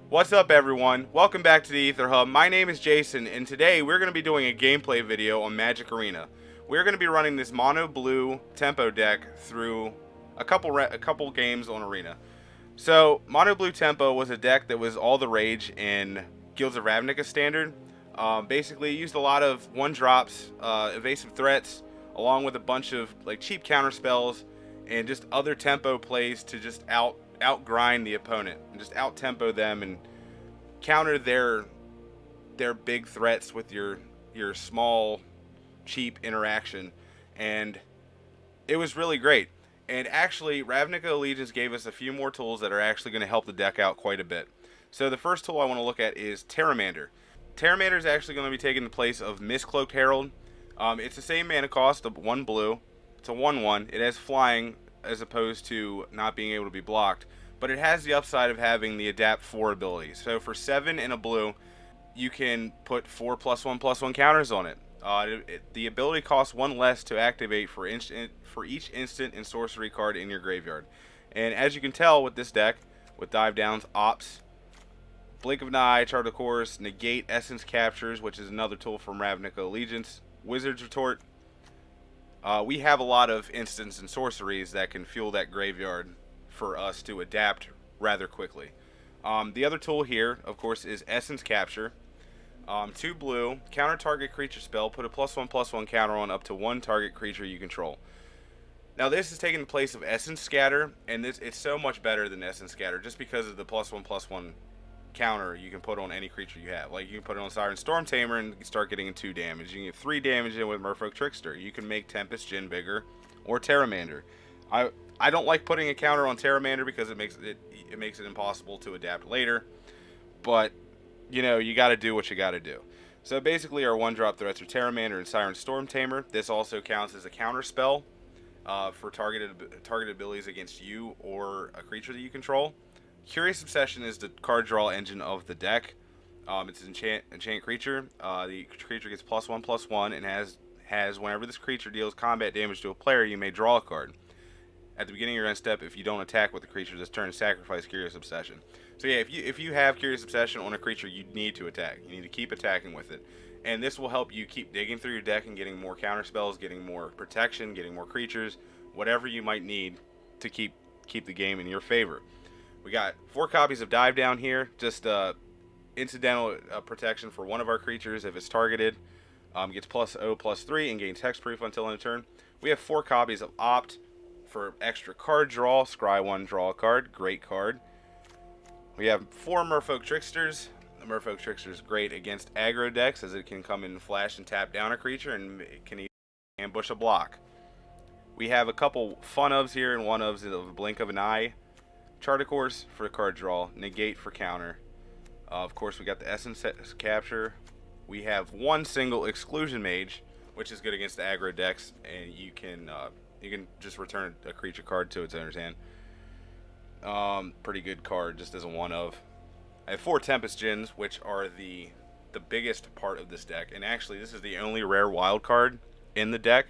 What's up everyone? Welcome back to the Aether Hub. My name is Jason and today we're going to be doing a gameplay video on Magic Arena. We're going to be running this mono blue tempo deck through a couple games on Arena. So mono blue tempo was a deck that was all the rage in Guilds of Ravnica standard. Basically it used a lot of 1-drops, evasive threats, along with a bunch of like cheap counter spells and just other tempo plays to just outgrind the opponent and just out tempo them and counter their big threats with your small cheap interaction. And it was really great. And actually Ravnica Allegiance gave us a few more tools that are actually going to help the deck out quite a bit. So the first tool I want to look at is Pteramander. Pteramander is actually going to be taking the place of Mistcloaked Herald. It's the same mana cost of 1 blue. It's a 1/1. It has flying as opposed to not being able to be blocked, but it has the upside of having the adapt 4 ability. So for 7 in a blue, you can put 4 +1/+1 counters on it. The ability costs 1 less to activate for each instant and sorcery card in your graveyard. And as you can tell with this deck, with dive downs, ops, blink of an eye, chart of course, negate, essence captures, which is another tool from Ravnica Allegiance, Wizards Retort, we have a lot of instants and sorceries that can fuel that graveyard for us to adapt rather quickly. The other tool here, of course, is Essence Capture. 2 blue, counter target creature spell, put a +1/+1 counter on up to 1 target creature you control. Now this is taking the place of Essence Scatter, and it's so much better than Essence Scatter just because of the +1/+1 counter you can put on any creature you have. Like you can put it on Siren Stormcaller and start getting 2 damage. You can get 3 damage in with Merfolk Trickster. You can make Tempest Djinn bigger, or Pteramander. I don't like putting a counter on Pteramander because it makes it impossible to adapt later. But you know, you got to do what you got to do. So basically our 1-drop threats are Pteramander and Siren Stormcaller. This also counts as a counter spell for targeted abilities against you or a creature that you control. Curious Obsession is the card draw engine of the deck. It's an enchant creature. The creature gets +1/+1 and has whenever this creature deals combat damage to a player, you may draw a card. At the beginning of your end step, if you don't attack with the creature this turn, sacrifice Curious Obsession. So yeah, if you have Curious Obsession on a creature, you need to attack. You need to keep attacking with it. And this will help you keep digging through your deck and getting more counter spells, getting more protection, getting more creatures, whatever you might need to keep the game in your favor. We got 4 copies of Dive Down here, just incidental protection for one of our creatures if it's targeted. Gets +0/+3 and gains hexproof until end of turn. We have 4 copies of Opt for extra card draw. Scry 1, draw a card. Great card. We have 4 Merfolk Tricksters. The Merfolk Trickster is great against aggro decks as it can come in and flash and tap down a creature and it can even ambush a block. We have a couple fun ofs here and one ofs of Blink of an Eye. Chart of course for card draw, negate for counter. Of course we got the Essence Capture. We have 1 single Exclusion Mage, which is good against the aggro decks, and you can just return a creature card to its owner's hand. Pretty good card just as a 1-of. I have 4 Tempest Djinns, which are the biggest part of this deck, and actually this is the only rare wild card in the deck.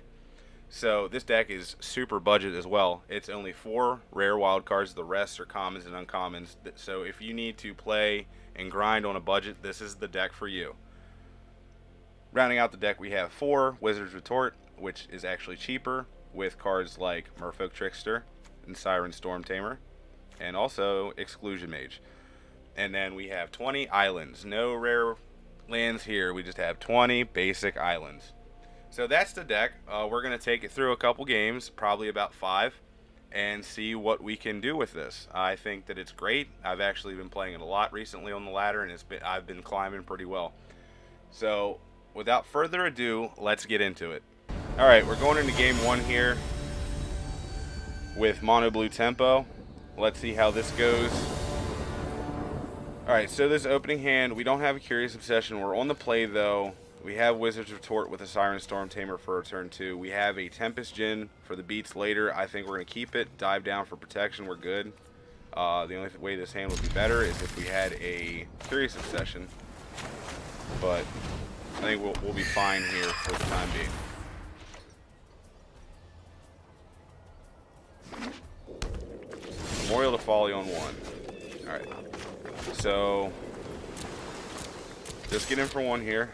So this deck is super budget as well. It's only 4 rare wild cards. The rest are commons and uncommons. So if you need to play and grind on a budget, this is the deck for you. Rounding out the deck, we have 4 Wizards Retort, which is actually cheaper, with cards like Merfolk Trickster and Siren Stormcaller, and also Exclusion Mage. And then we have 20 islands. No rare lands here. We just have 20 basic islands. So that's the deck. We're going to take it through a couple games, probably about 5, and see what we can do with this. I think that it's great. I've actually been playing it a lot recently on the ladder, and I've been climbing pretty well. So without further ado, let's get into it. Alright, we're going into game 1 here with Mono Blue Tempo. Let's see how this goes. Alright, so this opening hand, we don't have a Curious Obsession. We're on the play though. We have Wizards Retort with a Siren Stormcaller for turn 2. We have a Tempest Djinn for the beats later. I think we're going to keep it. Dive down for protection. We're good. The only way this hand would be better is if we had a Curious Obsession. But I think we'll be fine here for the time being. Memorial to Folly on 1. Alright. So just get in for one here.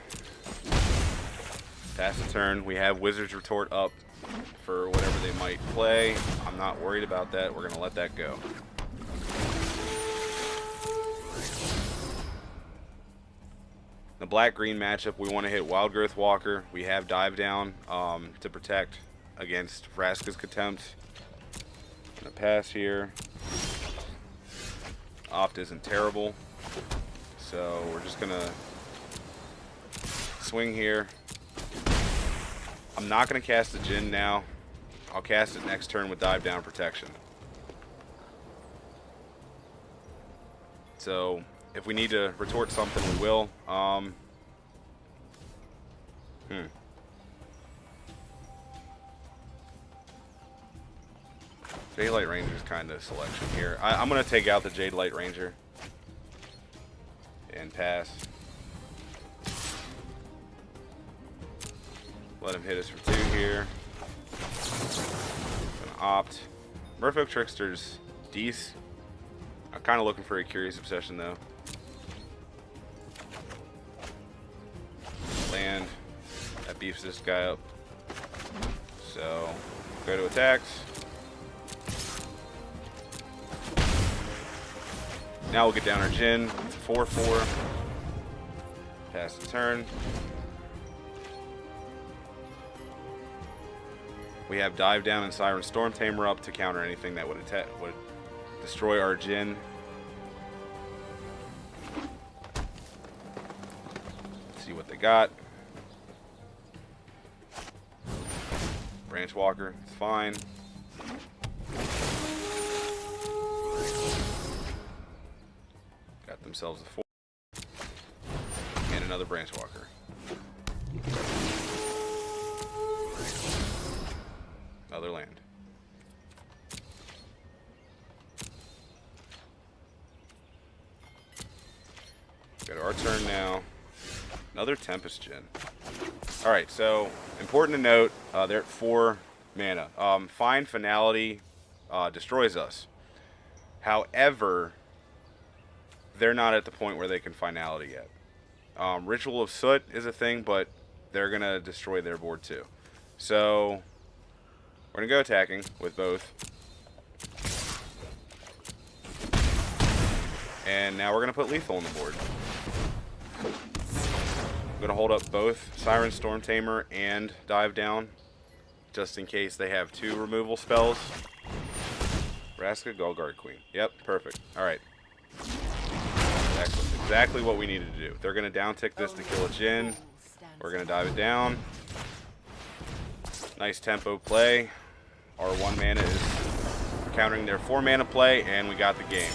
Pass the turn. We have Wizards Retort up for whatever they might play. I'm not worried about that. We're going to let that go. The black-green matchup, we want to hit Wild Growth Walker. We have Dive Down to protect against Vraska's Contempt. Gonna pass here. Opt isn't terrible, so we're just gonna swing here. I'm not gonna cast the Djinn now. I'll cast it next turn with Dive Down protection. So if we need to retort something, we will. Jade Light Ranger's kind of selection here. I'm going to take out the Jade Light Ranger and pass. Let him hit us for 2 here. Gonna opt. Merfolk Trickster's decent. I'm kind of looking for a Curious Obsession though. Land. That beefs this guy up. So, go to attacks. Now we'll get down our Djinn. It's a 4/4. Pass the turn. We have Dive Down and Siren Stormcaller up to counter anything that would destroy our Djinn. Let's see what they got. Branch Walker, it's fine. Got themselves a 4. And another Branch Walker. Another land. Go to our turn now. Another Tempest Djinn. Alright, so important to note, they're at 4 mana. Find Finality destroys us. However, they're not at the point where they can Finality yet. Ritual of Soot is a thing, but they're going to destroy their board too. So, we're going to go attacking with both. And now we're going to put lethal on the board. I'm going to hold up both Siren Stormcaller and Dive Down, just in case they have 2 removal spells. Vraska, Guard Queen. Yep, perfect. Alright. Excellent. Exactly what we needed to do. They're going to downtick this to kill a Djinn. We're going to dive it down. Nice tempo play. Our 1 mana is countering their 4 mana play, and we got the game.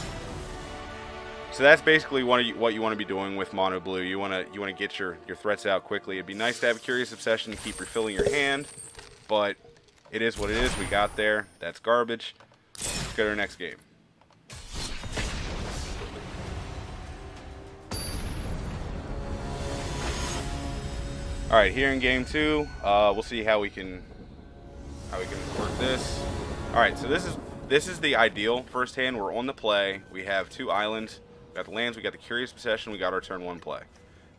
So that's basically what you want to be doing with Mono Blue. You want to get your threats out quickly. It'd be nice to have a Curious Obsession to keep refilling your hand, but it is what it is. We got there. That's garbage. Let's go to our next game. All right, here in game 2, we'll see how we can work this. All right, so this is the ideal first hand. We're on the play. We have 2 islands. We got the lands. We got the Curious Obsession. We got our turn 1 play.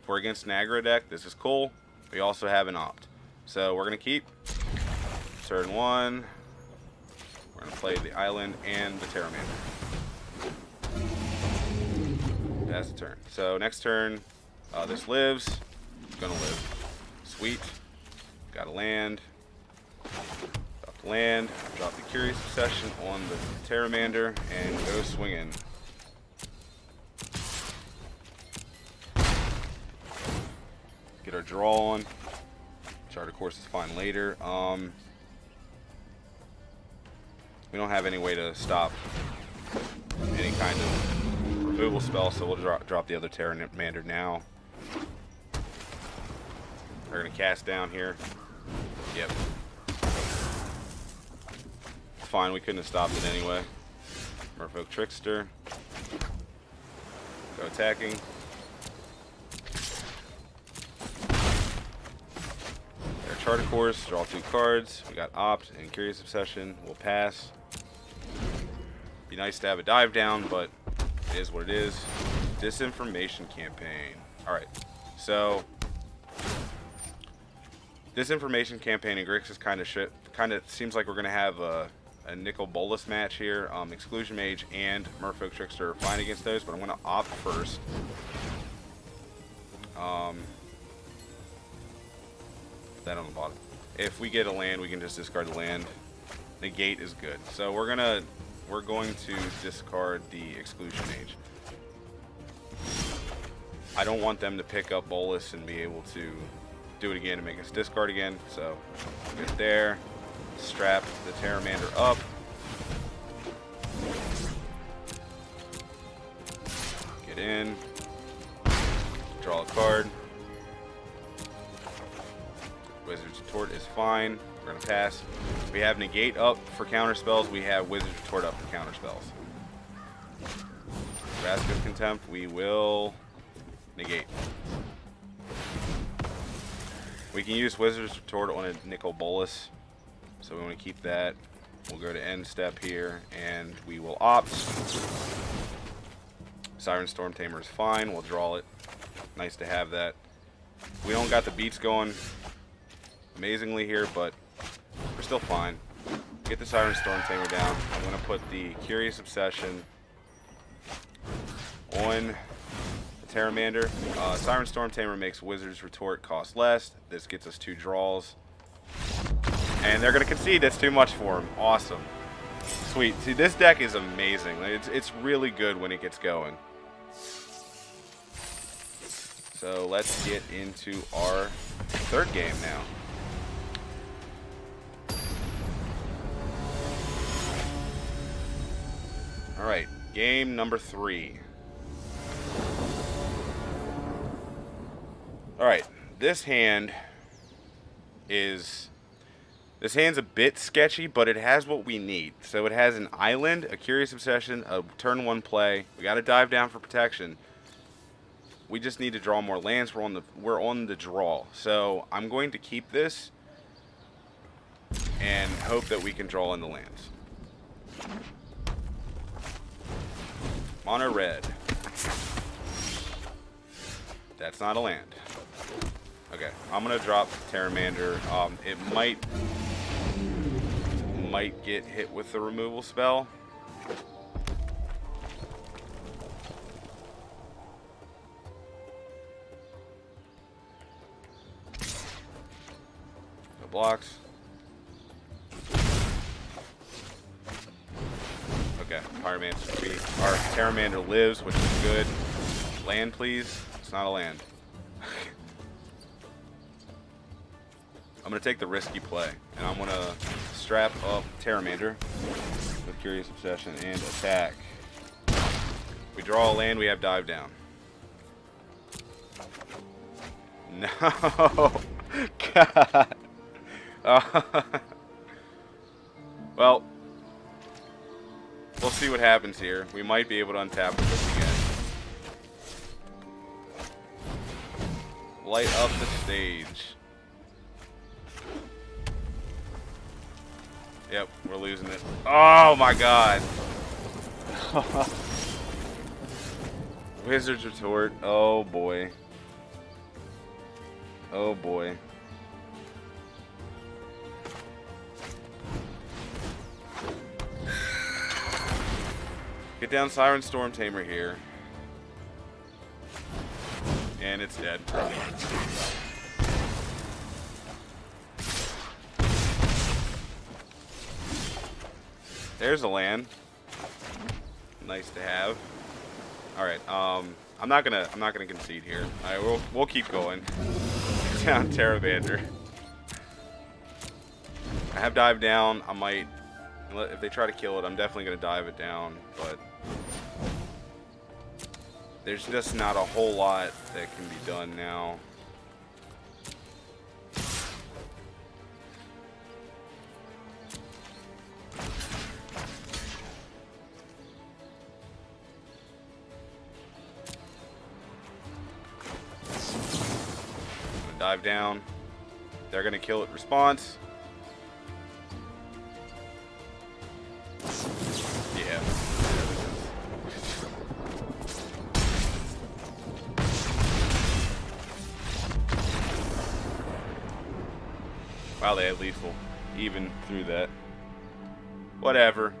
If we're against an aggro deck, this is cool. We also have an opt. So we're gonna keep turn 1. We're gonna play the island and the Pteramander. That's the turn. So next turn, this lives. It's gonna live. Sweet. Got a land. Drop the land. Drop the Curious Obsession on the Pteramander and go swinging. Get our draw on. Chart of course is fine later. We don't have any way to stop any kind of removal spell, so we'll drop the other Pteramander now. We're going to cast down here. Yep. Fine, we couldn't have stopped it anyway. Merfolk Trickster. Go attacking. Our Chart of Course, draw 2 cards. We got Opt and Curious Obsession. We'll pass. Be nice to have a dive down, but it is what it is. Disinformation campaign. Alright, so disinformation campaign in Grixis kind of seems like we're going to have a Nicol Bolas match here. Exclusion Mage and Merfolk Trickster are fine against those, but I'm going to opt first. Put that on the bottom. If we get a land, we can just discard the land. Negate is good. So we're going to discard the Exclusion Mage. I don't want them to pick up Bolas and be able to do it again and make us discard again. So get there. Strap the Pteramander up. Get in. Draw a card. Wizards Retort is fine. We're going to pass. We have Negate up for counter spells. We have Wizards Retort up for counter spells. Vraska's Contempt, we will negate. We can use Wizards Retort on a Nicol Bolas, so we want to keep that. We'll go to end step here, and we will opt. Siren Stormcaller is fine. We'll draw it. Nice to have that. We don't got the beats going amazingly here, but we're still fine. Get the Siren Stormcaller down. I'm going to put the Curious Obsession on the Pteramander. Siren Stormcaller makes Wizards Retort cost less. This gets us 2 draws. And they're going to concede. That's too much for them. Awesome. Sweet. See, this deck is amazing. It's really good when it gets going. So let's get into our third game now. Alright, game number 3. Alright, this hand's a bit sketchy, but it has what we need. So it has an island, a Curious Obsession, a turn 1 play. We got to dive down for protection. We just need to draw more lands. We're on the draw. So I'm going to keep this and hope that we can draw in the lands. Mono red. That's not a land. Okay, I'm gonna drop Pteramander. It might get hit with the removal spell. No blocks. Okay, our Pteramander lives, which is good. Land, please. It's not a land. I'm going to take the risky play, and I'm going to strap up Pteramander with Curious Obsession and attack. We draw a land, we have dive down. No! God! Well, we'll see what happens here. We might be able to untap with this again. Light up the stage. Yep, we're losing it. Oh my god. Wizards Retort. Oh boy. Oh boy. Get down Siren Stormcaller here. And it's dead. There's a land. Nice to have. All right. I'm not gonna concede here. All right, we'll keep going. Down Pteramander. I have dive down. I might, if they try to kill it, I'm definitely gonna dive it down. But there's just not a whole lot that can be done now. Dive down. They're gonna kill it. Response. Yeah. Wow, they had lethal even through that. Whatever.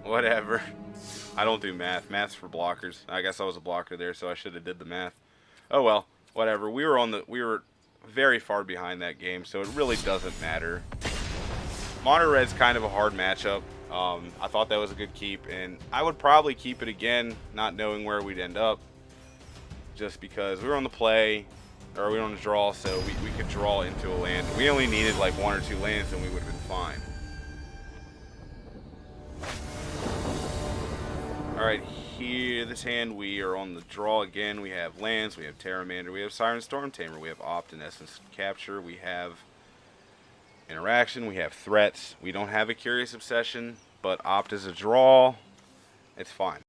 Whatever. I don't do math. Math's for blockers. I guess I was a blocker there, so I should have did the math. Oh well, whatever. We were very far behind that game, so it really doesn't matter. Mono Red's kind of a hard matchup. I thought that was a good keep, and I would probably keep it again, not knowing where we'd end up. Just because we were on the play, or we were on the draw, so we could draw into a land. We only needed like 1 or 2 lands, and we would have been fine. Alright, here, this hand, we are on the draw again. We have lands, we have Pteramander, we have Siren Stormcaller, we have Opt and Essence Capture, we have Interaction, we have Threats. We don't have a Curious Obsession, but Opt is a draw. It's fine.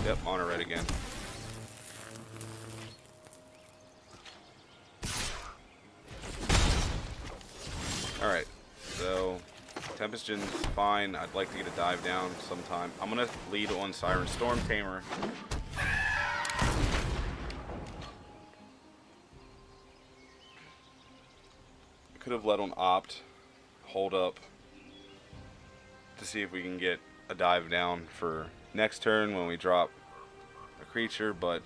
Yep, Mono Red again. Alright, so Tempest Djinn's fine. I'd like to get a dive down sometime. I'm going to lead on Siren Stormcaller. Could have led on Opt, hold up, to see if we can get a dive down for next turn when we drop a creature, but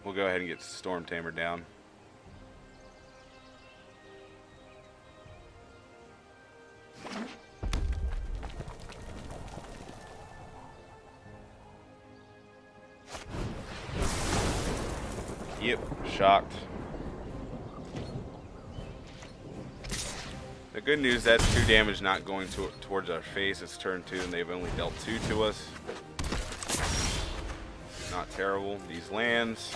we'll go ahead and get Storm Tamer down. Yep, shocked. The good news, that's 2 damage not going towards our face. It's turn 2 and they've only dealt 2 to us. Not terrible. These lands.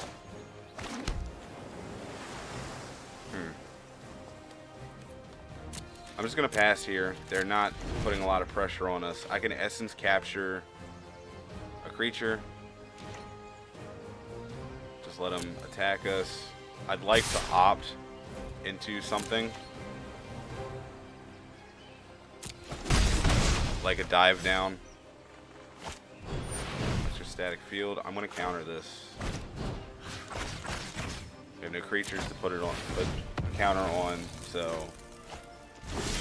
I'm just going to pass here. They're not putting a lot of pressure on us. I can Essence Capture a creature. Just let them attack us. I'd like to Opt into something. Like a dive down. Extra static field. I'm going to counter this. We have no creatures to put a counter on, so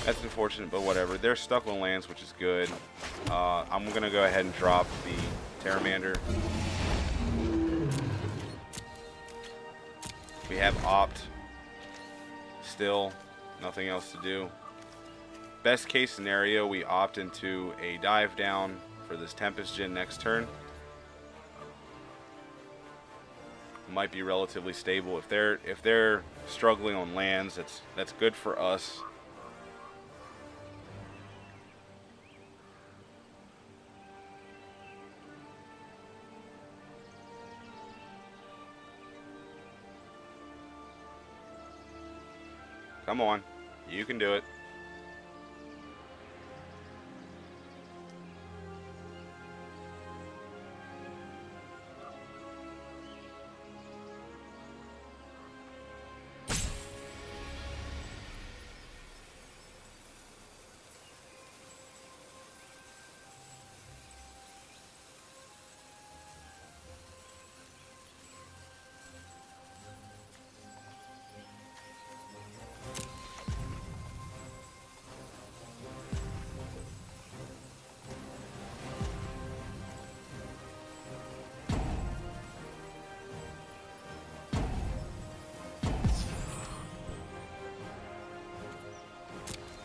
that's unfortunate, but whatever. They're stuck on lands, which is good. I'm going to go ahead and drop the Pteramander. We have Opt. Still, nothing else to do. Best case scenario, we Opt into a dive down for this Tempest Djinn next turn. Might be relatively stable. If they're struggling on lands, that's good for us. Come on, you can do it.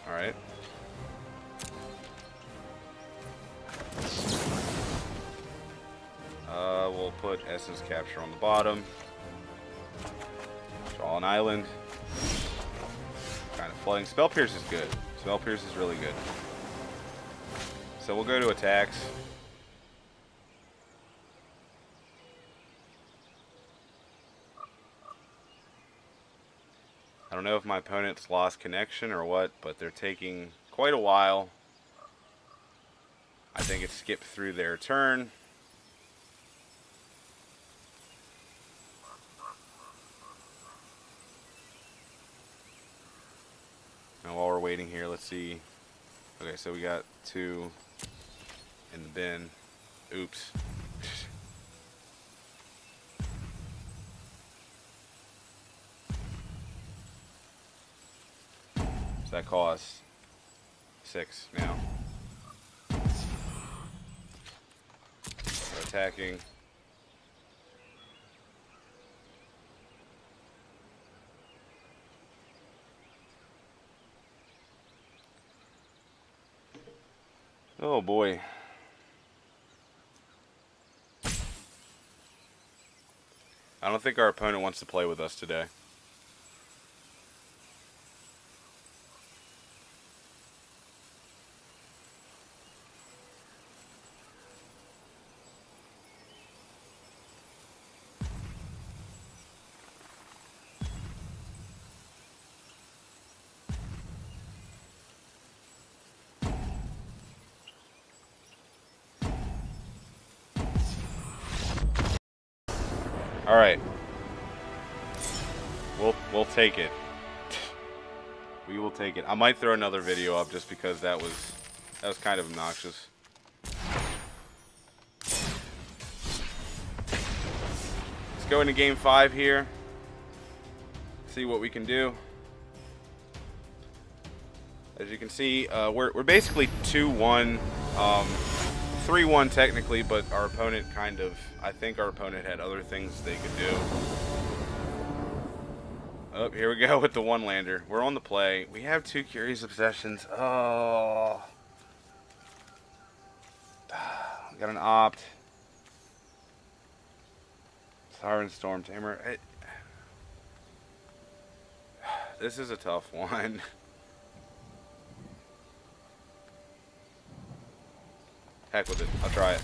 Alright. We'll put Essence Capture on the bottom. Draw an island. Kind of flooding. Spell Pierce is good. Spell Pierce is really good. So we'll go to attacks. I don't know if my opponent's lost connection or what, but they're taking quite a while. I think it skipped through their turn. Now while we're waiting here, let's see. Okay, so we got 2 in the bin. Oops. So that costs 6 now. So attacking. Oh boy. I don't think our opponent wants to play with us today. All right. We'll take it. We will take it. I might throw another video up just because that was kind of obnoxious. Let's go into game 5 here. See what we can do. As you can see, we're basically 2-1, 3-1 technically, but our opponent I think our opponent had other things they could do. Oh, here we go with the one lander. We're on the play. We have 2 Curious Obsessions. Oh. Got an opt. Siren Stormcaller. This is a tough one. Heck with it. I'll try it.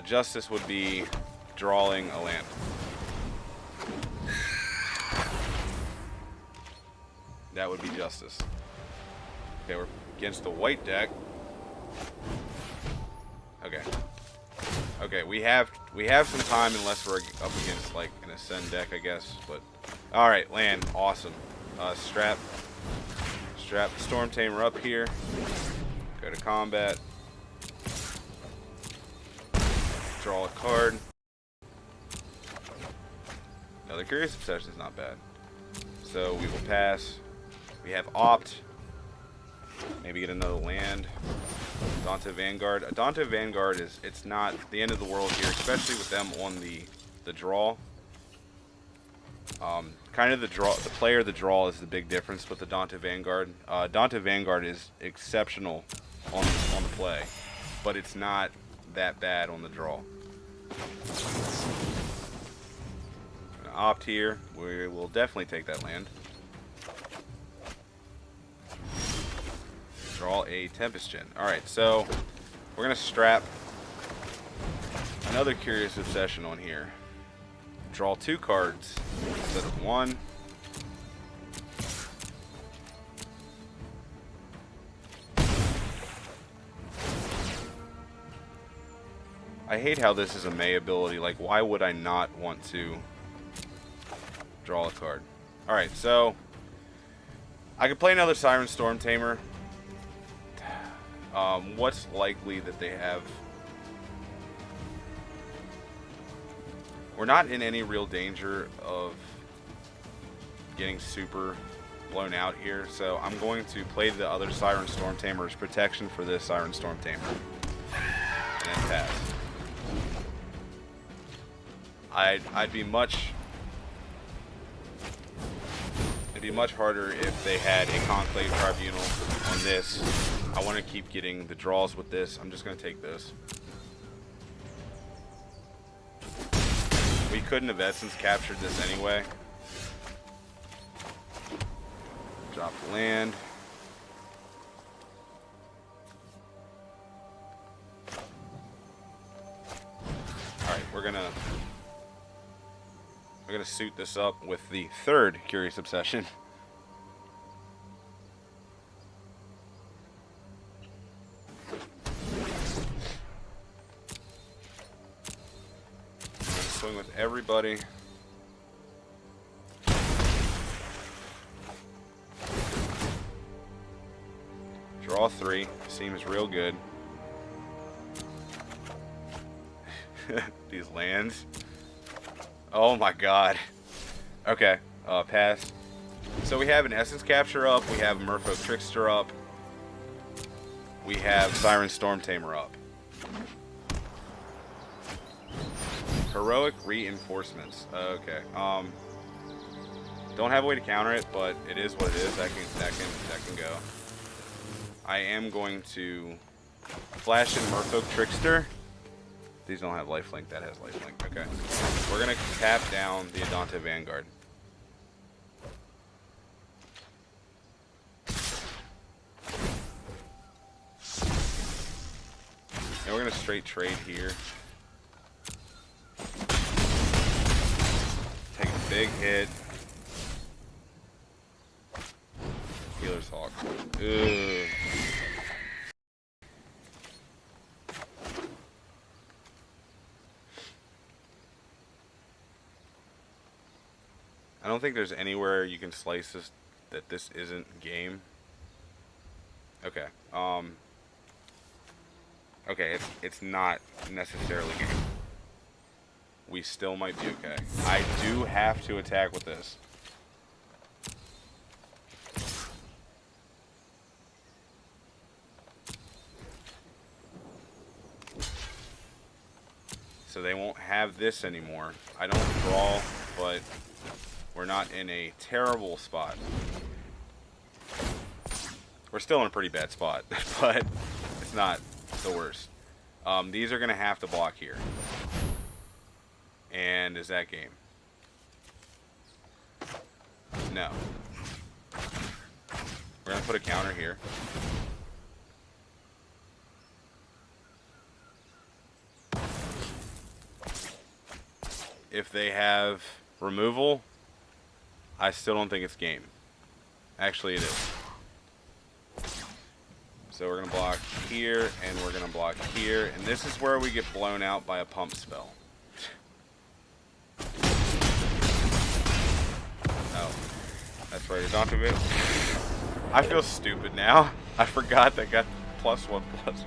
Justice would be drawing a land. That would be Justice. Okay, we're against the white deck. Okay. Okay, we have some time unless we're up against like an Ascend deck, I guess. But all right, land, awesome. Strap the Storm Tamer up here. Go to combat. Draw a card. Now the Curious Obsession is not bad. So we will pass. We have opt. Maybe get another land. Daunted Vanguard. A Daunted Vanguard it's not the end of the world here, especially with them on the draw. Kind of the player the draw is the big difference with the Daunted Vanguard. Daunted Vanguard is exceptional on the play, but it's not that bad on the draw. Opt here. We will definitely take that land. Draw a Tempest Djinn. Alright, so we're going to strap another Curious Obsession on here. Draw 2 cards instead of 1. I hate how this is a May ability. Like, why would I not want to draw a card? Alright, so I could play another Siren Storm Tamer. What's likely that they have? We're not in any real danger of getting super blown out here, so I'm going to play the other Siren Storm Tamer as protection for this Siren Storm Tamer. And then pass. It'd be much harder if they had a Conclave Tribunal on this. I want to keep getting the draws with this. I'm just going to take this. We couldn't have Essence captured this anyway. Drop the land. Alright, we're gonna suit this up with the 3rd Curious Obsession. Swing with everybody. Draw 3. Seems real good. These lands. Oh my god. Okay. Pass. So we have an Essence Capture up. We have a Merfolk Trickster up. We have Siren Stormtamer up. Heroic Reinforcements. Okay. Don't have a way to counter it, but it is what it is. That can go. I am going to flash in Merfolk Trickster. These don't have lifelink. That has lifelink. Okay. We're gonna tap down the Adante Vanguard. And we're gonna straight trade here. Take a big hit. Healer's Hawk. Ugh. I don't think there's anywhere you can slice this that this isn't game. Okay. Okay, it's not necessarily game. We still might be okay. I do have to attack with this. So they won't have this anymore. I don't draw, but we're not in a terrible spot. We're still in a pretty bad spot, but it's not the worst. These are going to have to block here. And is that game? No. We're going to put a counter here. If they have removal, I still don't think it's game. Actually, it is. So we're going to block here, and we're going to block here. And this is where we get blown out by a pump spell. Oh. That's right. I feel stupid now. I forgot that got +1 plus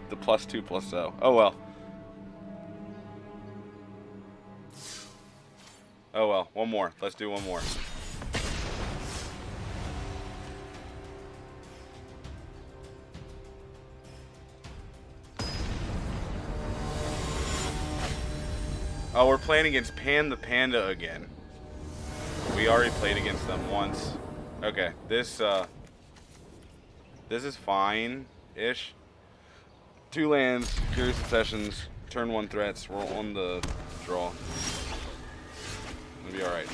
the +2 plus 0. Oh well. Oh well. One more. Let's do one more. Oh, we're playing against Pan the Panda again. We already played against them once. Okay, this is fine-ish. 2 lands, Curious Obsessions, turn 1 threats. We're on the draw. It'll be alright.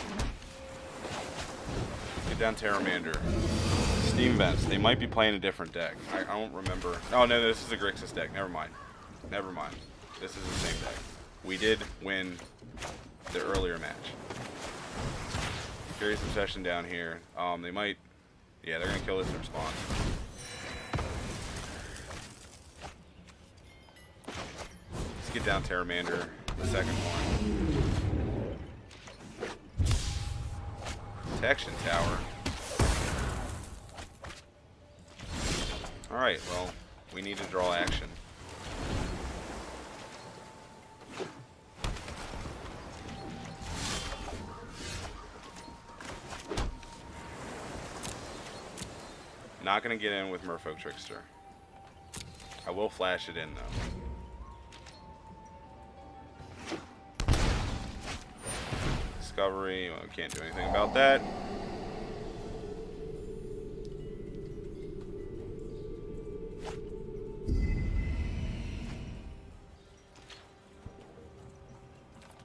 Get down Pteramander. Steam Vents. They might be playing a different deck. I don't remember. Oh, no, this is a Grixis deck. Never mind. Never mind. This is the same deck. We did win the earlier match. Curious Obsession down here. They might... Yeah, they're going to kill this in response. Let's get down Pteramander, the second one. Protection Tower. Alright, well, we need to draw action. Not going to get in with Merfolk Trickster. I will flash it in, though. Discovery. Well, can't do anything about that.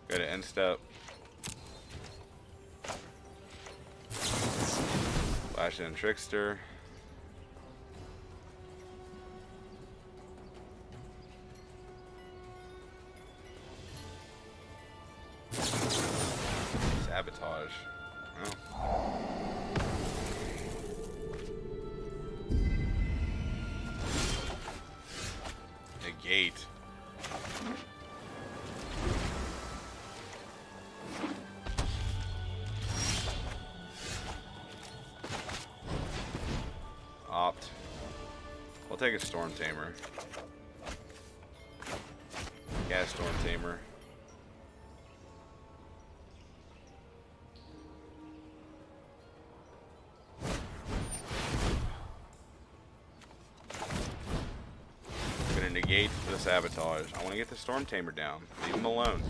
Go to end step. Flash in Trickster. Sabotage. Oh. Negate. We'll take a Storm Tamer. Cast Storm Tamer. Gonna negate the sabotage. I want to get the Storm Tamer down. Leave him alone.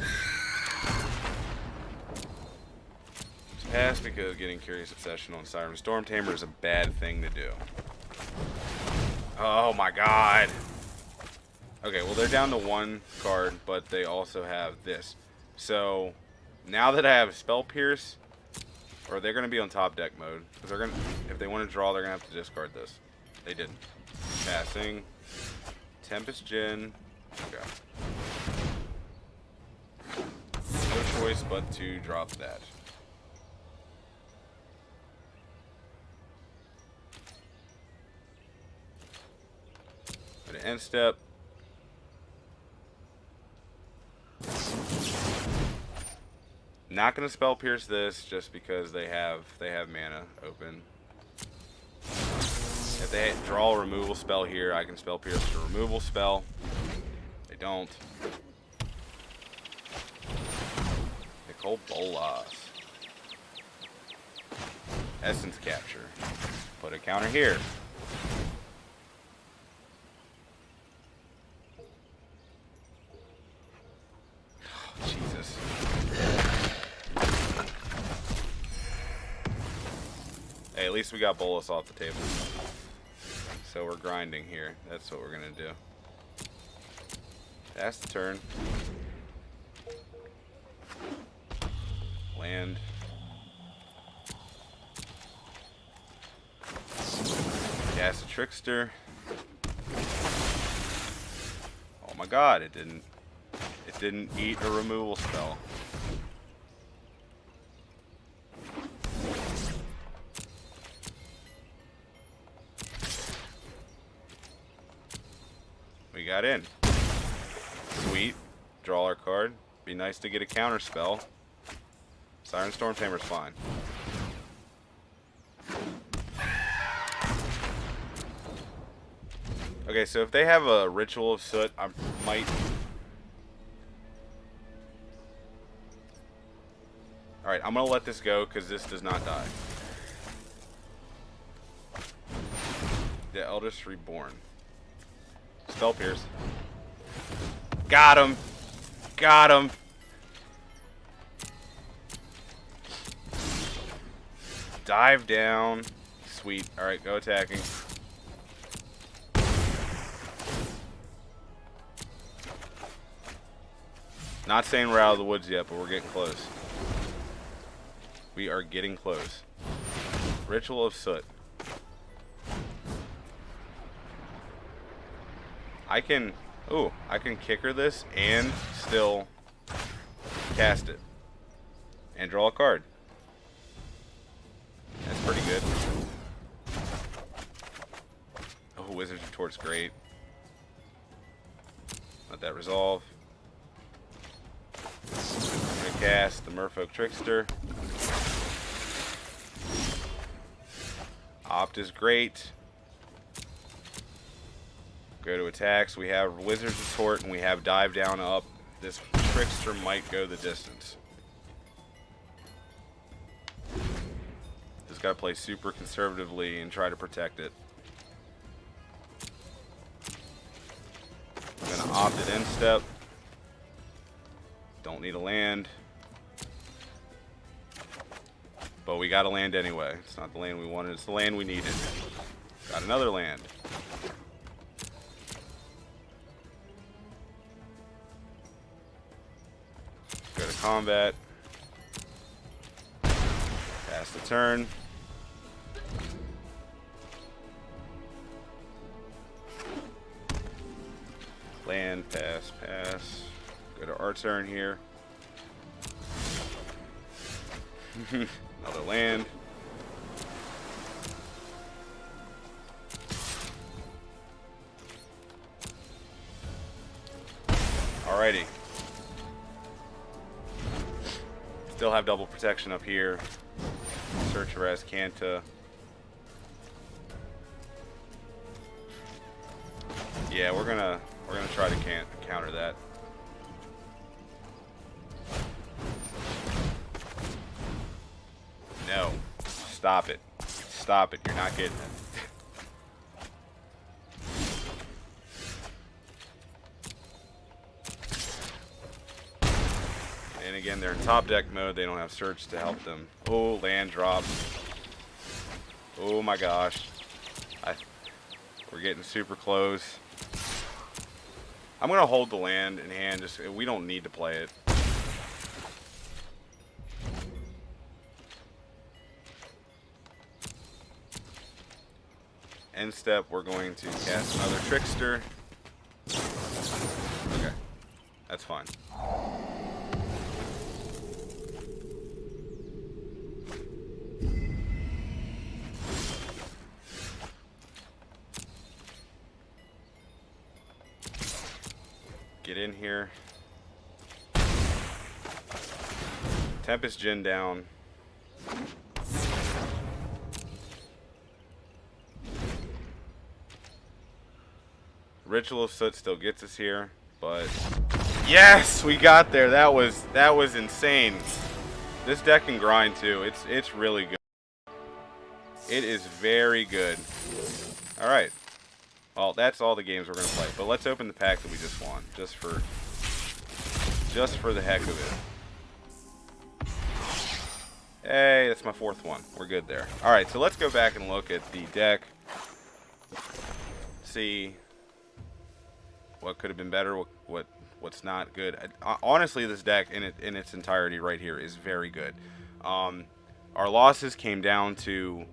Pass because getting Curious Obsession on Siren Storm Tamer is a bad thing to do. Oh my god. Okay, well they're down to 1 card, but they also have this. So now that I have Spell Pierce, or they're gonna be on top deck mode. Because they're gonna, if they want to draw, they're gonna have to discard this. They didn't. Passing. Tempest Djinn. Okay. No choice but to drop that. End step. Not gonna Spell Pierce this just because they have mana open. If they draw a removal spell here, I can Spell Pierce the removal spell. They don't. Nicole Bolas. Essence Capture. Put a counter here. Hey, at least we got Bolas off the table. So we're grinding here. That's what we're gonna do. That's the turn. Land. Cast a Trickster. Oh my god, it didn't eat a removal spell. We got in. Sweet. Draw our card. Be nice to get a counter spell. Siren Stormtamer's fine. Okay, so if they have a Ritual of Soot, I might... Alright, I'm going to let this go because this does not die. The Eldest Reborn. Spell Pierce. Got him. Got him. Dive down. Sweet. Alright, go attacking. Not saying we're out of the woods yet, but we're getting close. We are getting close. Ritual of Soot. I can kicker this and still cast it. And draw a card. That's pretty good. Oh, Wizards Retort's great. Let that resolve. I'm gonna cast the Merfolk Trickster. Opt is great. Go to attacks. We have Wizards Retort and we have Dive Down Up. This Trickster might go the distance. Just gotta play super conservatively and try to protect it. I'm gonna opt it in step. Don't need a land. But we got a land anyway. It's not the land we wanted, it's the land we needed. Got another land. Go to combat. Pass the turn. Land, pass, pass. Go to our turn here. Another land. Alrighty. Still have double protection up here. Search Res Canta. Yeah, we're gonna try to counter that. No. Stop it. Stop it. You're not getting it. And again, they're in top deck mode. They don't have search to help them. Oh, land drop. Oh my gosh. We're getting super close. I'm going to hold the land in hand. We don't need to play it. End step, we're going to cast another Trickster. Okay. That's fine. Get in here. Tempest Djinn down. Ritual of Soot still gets us here, but yes, we got there. That was insane. This deck can grind too. It's really good. It is very good. All right. Well, that's all the games we're gonna play. But let's open the pack that we just won, just for the heck of it. Hey, that's my fourth one. We're good there. All right, so let's go back and look at the deck. See what could have been better, what's not good. Honestly, this deck in its entirety right here is very good. Our losses came down to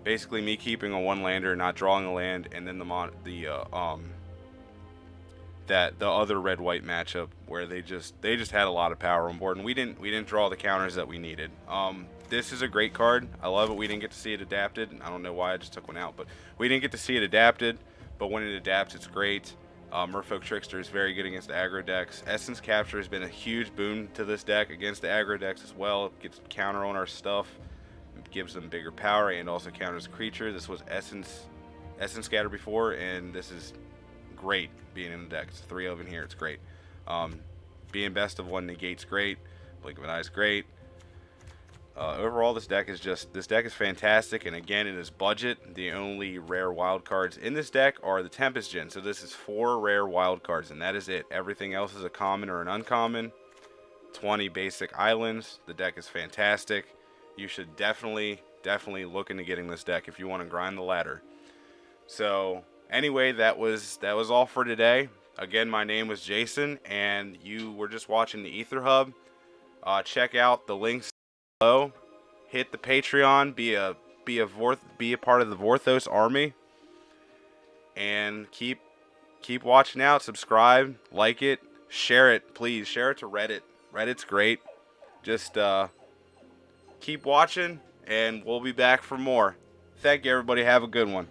basically me keeping a one-lander, not drawing a land, and then the other red-white matchup where they just had a lot of power on board, and we didn't draw the counters that we needed. This is a great card. I love it. We didn't get to see it adapted. I don't know why I just took one out, but we didn't get to see it adapted. But when it adapts, it's great. Merfolk Trickster is very good against the aggro decks. Essence Capture has been a huge boon to this deck against the aggro decks as well. It gets counter on our stuff. It gives them bigger power and also counters a creature. This was Essence Scatter before, and this is great being in the deck. It's 3 of in here. It's great. Being best of one Negate's great. Blink of an Eye's great. Overall, this deck is fantastic, and again, in this budget, the only rare wild cards in this deck are the Tempest Djinn. So this is 4 rare wild cards, and that is it. Everything else is a common or an uncommon. 20 basic islands. The deck is fantastic. You should definitely look into getting this deck if you want to grind the ladder. So anyway, that was all for today. Again, my name was Jason, and you were just watching the Aether Hub. Check out the links below. Hit the Patreon. Be a part of the Vorthos army, and keep watching out. Subscribe, like it, share it, please. Share it to Reddit. Reddit's great. Just keep watching, and we'll be back for more. Thank you, everybody. Have a good one.